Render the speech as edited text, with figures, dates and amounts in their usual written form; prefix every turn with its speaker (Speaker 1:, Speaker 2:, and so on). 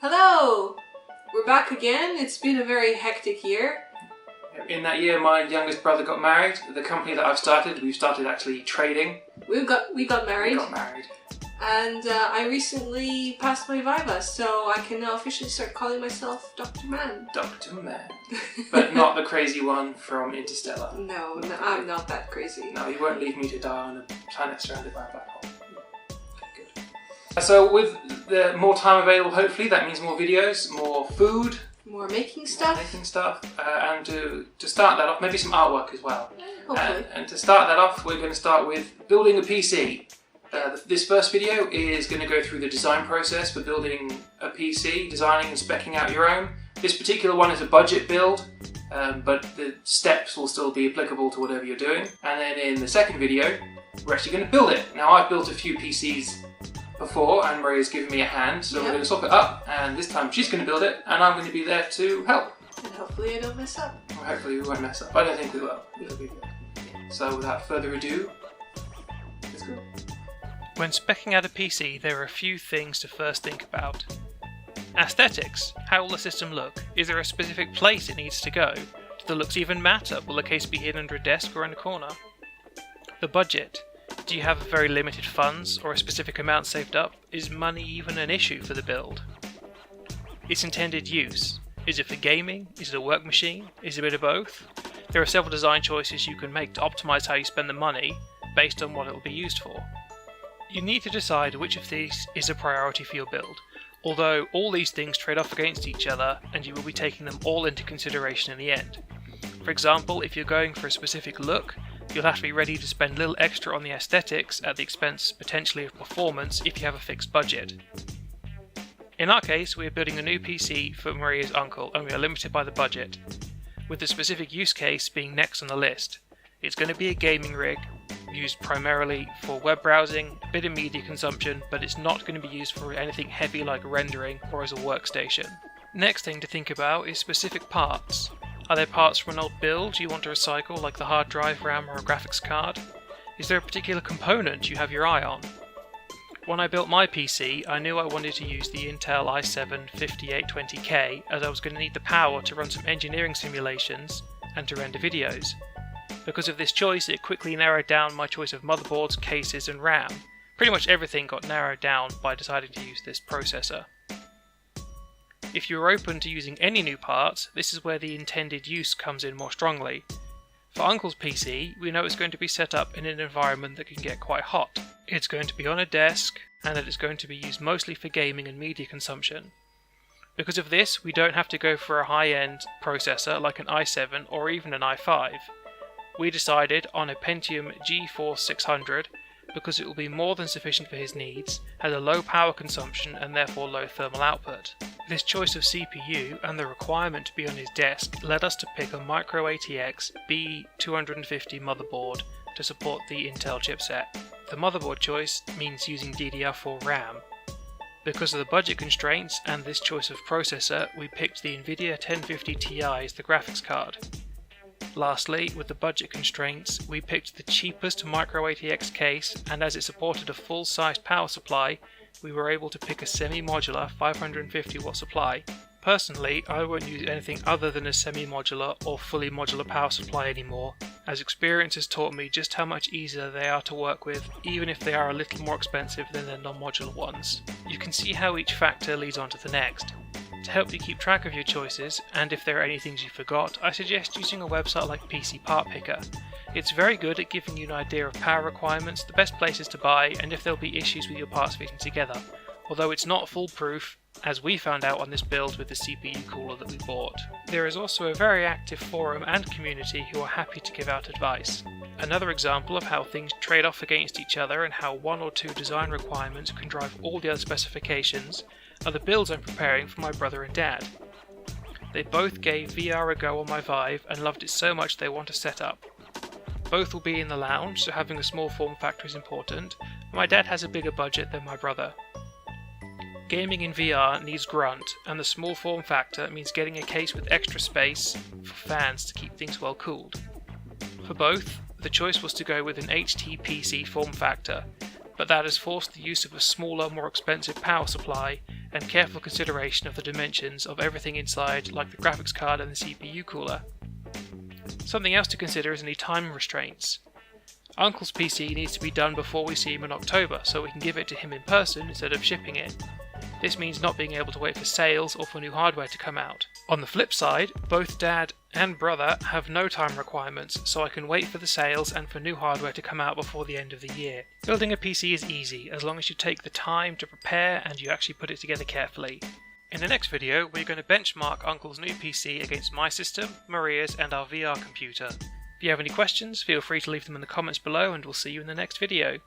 Speaker 1: Hello! We're back again. It's been a very hectic year.
Speaker 2: In that year, my youngest brother got married. The company that we've started actually trading.
Speaker 1: We got married.
Speaker 2: We got married.
Speaker 1: And I recently passed my Viva, so I can now officially start calling myself Dr. Mann.
Speaker 2: Dr. Mann. But not the crazy one from Interstellar.
Speaker 1: No, I'm not that crazy.
Speaker 2: No, you won't leave me to die on a planet surrounded by a black hole. Good. So with the more time available, hopefully, that means more videos, more food.
Speaker 1: More making stuff.
Speaker 2: And to start that off, maybe some artwork as well.
Speaker 1: Hopefully.
Speaker 2: And to start that off, we're going to start with building a PC. This first video is going to go through the design process for building a PC, designing and speccing out your own. This particular one is a budget build, but the steps will still be applicable to whatever you're doing. And then in the second video, we're actually going to build it. Now, I've built a few PCs before, and Maria's given me a hand, so we're going to swap it up, and this time she's going to build it, and I'm going to be there to help.
Speaker 1: And hopefully I don't mess up.
Speaker 2: Well, hopefully we won't mess up. I don't think we will. It'll be good. So without further ado, let's go.
Speaker 3: When speccing out a PC, there are a few things to first think about. Aesthetics. How will the system look? Is there a specific place it needs to go? Do the looks even matter? Will the case be hidden under a desk or in a corner? The budget. Do you have very limited funds or a specific amount saved up? Is money even an issue for the build? Its intended use. Is it for gaming? Is it a work machine? Is it a bit of both? There are several design choices you can make to optimize how you spend the money based on what it will be used for. You need to decide which of these is a priority for your build, although all these things trade off against each other and you will be taking them all into consideration in the end. For example, if you're going for a specific look, you'll have to be ready to spend a little extra on the aesthetics at the expense potentially of performance if you have a fixed budget. In our case, we are building a new PC for Maria's uncle and we are limited by the budget, with the specific use case being next on the list. It's going to be a gaming rig, used primarily for web browsing, a bit of media consumption, but it's not going to be used for anything heavy like rendering or as a workstation. Next thing to think about is specific parts. Are there parts from an old build you want to recycle, like the hard drive, RAM or a graphics card? Is there a particular component you have your eye on? When I built my PC, I knew I wanted to use the Intel i7-5820K as I was going to need the power to run some engineering simulations and to render videos. Because of this choice, it quickly narrowed down my choice of motherboards, cases and RAM. Pretty much everything got narrowed down by deciding to use this processor. If you're open to using any new parts, this is where the intended use comes in more strongly. For Uncle's PC, we know it's going to be set up in an environment that can get quite hot. It's going to be on a desk, and that it's going to be used mostly for gaming and media consumption. Because of this, we don't have to go for a high-end processor like an i7 or even an i5. We decided on a Pentium G4 600 because it will be more than sufficient for his needs, has a low power consumption and therefore low thermal output. This choice of CPU and the requirement to be on his desk led us to pick a Micro ATX B250 motherboard to support the Intel chipset. The motherboard choice means using DDR4 RAM. Because of the budget constraints and this choice of processor, we picked the Nvidia 1050 Ti as the graphics card. Lastly, with the budget constraints, we picked the cheapest Micro ATX case, and as it supported a full-sized power supply, we were able to pick a semi-modular 550 watt supply. Personally, I won't use anything other than a semi-modular or fully modular power supply anymore, as experience has taught me just how much easier they are to work with, even if they are a little more expensive than their non-modular ones. You can see how each factor leads on to the next. To help you keep track of your choices, and if there are any things you forgot, I suggest using a website like PC Part Picker. It's very good at giving you an idea of power requirements, the best places to buy, and if there'll be issues with your parts fitting together, although it's not foolproof, as we found out on this build with the CPU cooler that we bought. There is also a very active forum and community who are happy to give out advice. Another example of how things trade off against each other and how one or two design requirements can drive all the other specifications are the builds I'm preparing for my brother and dad. They both gave VR a go on my Vive and loved it so much they want to set up. Both will be in the lounge, so having a small form factor is important. My dad has a bigger budget than my brother. Gaming in VR needs grunt, and the small form factor means getting a case with extra space for fans to keep things well cooled. For both, the choice was to go with an HTPC form factor, but that has forced the use of a smaller, more expensive power supply and careful consideration of the dimensions of everything inside, like the graphics card and the CPU cooler. Something else to consider is any time restraints. Uncle's PC needs to be done before we see him in October, so we can give it to him in person instead of shipping it. This means not being able to wait for sales or for new hardware to come out. On the flip side, both Dad and Brother have no time requirements, so I can wait for the sales and for new hardware to come out before the end of the year. Building a PC is easy, as long as you take the time to prepare and you actually put it together carefully. In the next video, we're going to benchmark Uncle's new PC against my system, Maria's, and our VR computer. If you have any questions, feel free to leave them in the comments below, and we'll see you in the next video.